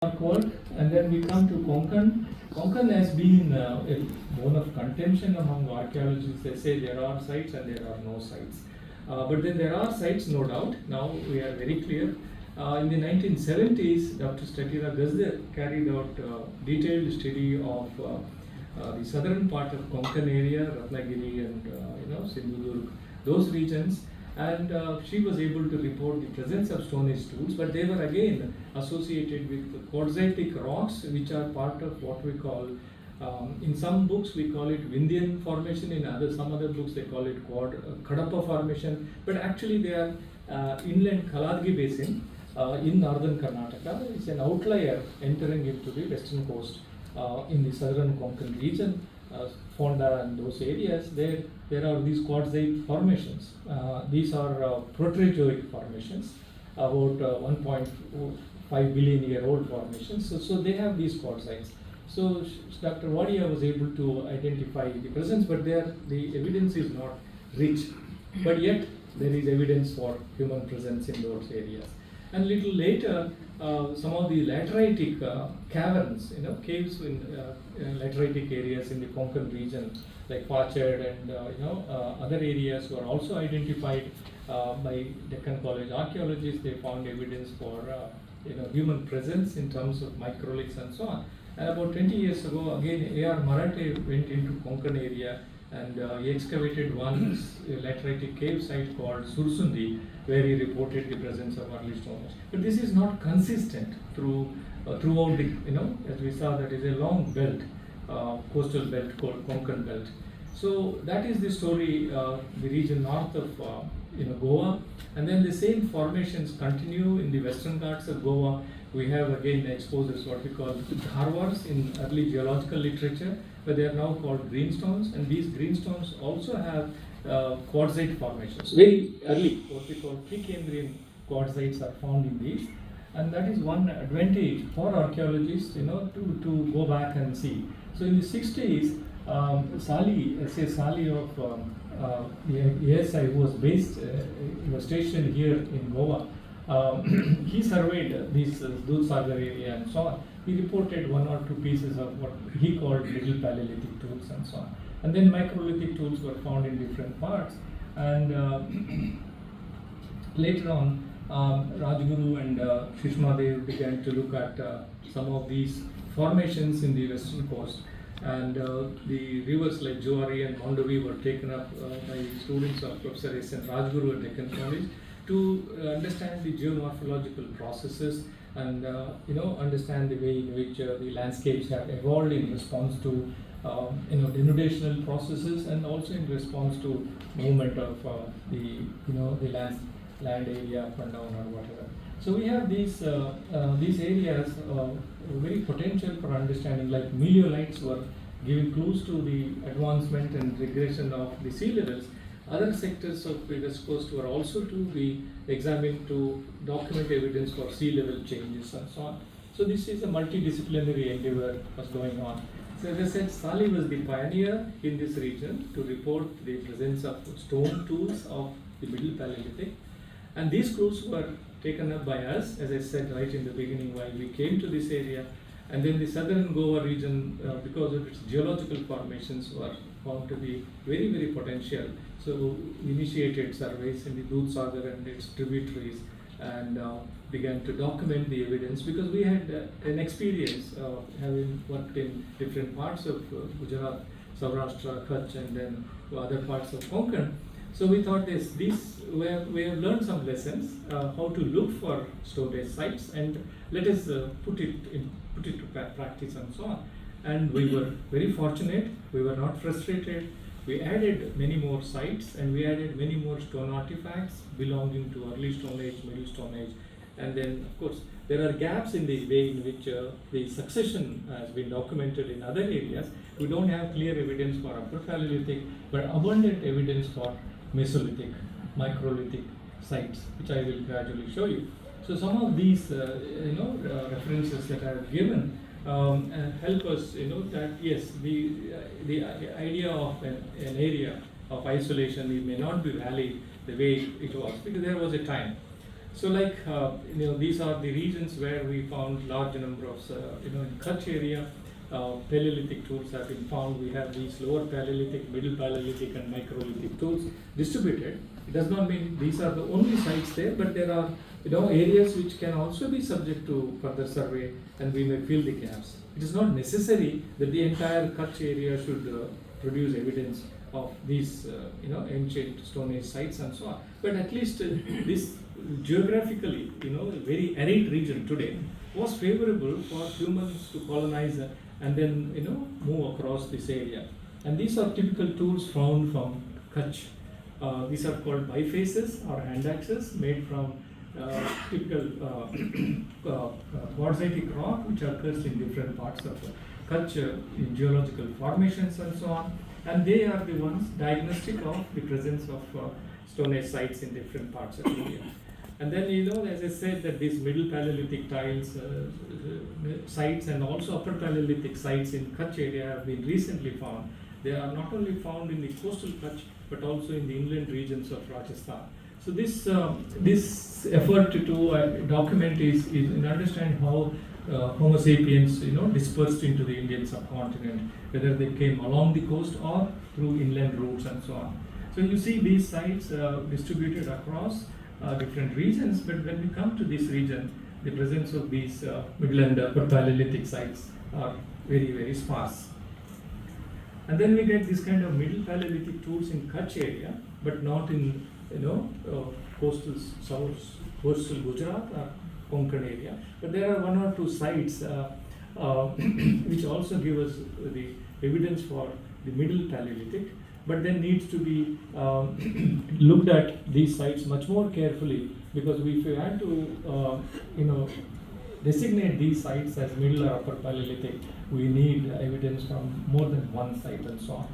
Called, and then we come to Konkan. Konkan has been a bone of contention among archaeologists. They say there are sites and there are no sites. But then there are sites, no doubt. Now we are very clear. In the 1970s, Dr. Statira Gazder carried out a detailed study of the southern part of Konkan area, Ratnagiri and Sindhudurg, those regions. And she was able to report the presence of Stone Age tools, but they were again associated with quartzitic rocks, which are part of what we call, in some books we call it Vindhyan formation, in some other books they call it Kadapa formation, but actually they are inland Kaladgi basin in northern Karnataka. It's an outlier entering into the western coast in the southern Konkan region. Fonda and those areas, there are these quartzite formations. These are Proterozoic formations, about 1.5 billion year old formations. So they have these quartzites. So Dr. Wadia was able to identify the presence, but the evidence is not rich. But yet there is evidence for human presence in those areas. And little later, some of the lateritic caverns, caves in lateritic areas in the Konkan region, like Pachad and other areas, were also identified by Deccan College archaeologists. They found evidence for human presence in terms of microliths and so on. And about 20 years ago, again, A.R. Marathe went into Konkan area and he excavated one lateritic cave site called Sursundi, where he reported the presence of early Stone Age. But this is not consistent throughout the, as we saw, that is a long belt, coastal belt called Konkan belt. So that is the story, the region north of Goa. And then the same formations continue in the western Ghats of Goa. We have again exposed what we call dharwars in early geological literature, but they are now called greenstones, and these greenstones also have quartzite formations. Very early, what we call Precambrian quartzites are found in these, and that is one advantage for archaeologists, to go back and see. So in the 60s, Sali of the ASI, who was was stationed here in Goa, he surveyed this Dudhsagar area and so on. He reported one or two pieces of what he called Middle Paleolithic tools and so on. And then microlithic tools were found in different parts. And later on, Rajguru and Shishmadev began to look at some of these formations in the western coast. And the rivers like Juari and Mondovi were taken up by students of Professor S. N. Rajguru at Deccan College to understand the geomorphological processes and understand the way in which the landscapes have evolved in response to denudational processes, and also in response to movement of the land area up and down or whatever. So we have these areas very potential for understanding, like meteorites were giving clues to the advancement and regression of the sea levels. Other sectors of the west coast were also to be examined to document evidence for sea level changes and so on. So this is a multidisciplinary endeavor was going on. So as I said, Sali was the pioneer in this region to report the presence of stone tools of the Middle Paleolithic. And these clues were taken up by us, as I said right in the beginning, while we came to this area. And then the southern Goa region, because of its geological formations, were found to be very, very potential. So we initiated surveys in the Dudhsagar and its tributaries and began to document the evidence, because we had an experience of having worked in different parts of Gujarat, Saurashtra, Kutch, and then other parts of Konkan. So we thought we have learned some lessons how to look for Stone Age sites, and let us put it to practice and so on. And we were very fortunate. We were not frustrated. We added many more sites, and we added many more stone artifacts belonging to early Stone Age, Middle Stone Age. And then, of course, there are gaps in the way in which the succession has been documented in other areas. We don't have clear evidence for Upper Paleolithic, but abundant evidence for Mesolithic, microlithic sites, which I will gradually show you. So some of these, references that I have given help us, that yes, the idea of an area of isolation, it may not be valid the way it was, because there was a time So like, these are the regions where we found large number of, in Kutch area, Paleolithic tools have been found. We have these lower Paleolithic, middle Paleolithic and microlithic tools distributed. It does not mean these are the only sites there, but there are, areas which can also be subject to further survey, and we may fill the gaps. It is not necessary that the entire Kutch area should produce evidence of these, ancient Stone Age sites and so on. But at least this geographically, very arid region today was favorable for humans to colonize and then, move across this area. And these are typical tools found from Kutch. These are called bifaces or hand axes made from typical quartzitic rock, which occurs in different parts of Kutch in geological formations and so on. And they are the ones diagnostic of the presence of Stone Age sites in different parts of India. And then, as I said, that these middle Paleolithic tiles sites and also upper Paleolithic sites in Kutch area have been recently found. They are not only found in the coastal Kutch, but also in the inland regions of Rajasthan. So this effort to document is in understand how Homo sapiens, dispersed into the Indian subcontinent, whether they came along the coast or through inland routes and so on. So you see these sites distributed across different regions, but when we come to this region, the presence of these middle and upper Paleolithic sites are very, very sparse. And then we get this kind of middle Paleolithic tools in Kutch area, but not in coastal Gujarat or Konkan area. But there are one or two sites which also give us the evidence for the middle Paleolithic, but then needs to be looked at these sites much more carefully, because if we had to designate these sites as middle or upper Paleolithic, we need evidence from more than one site and so on.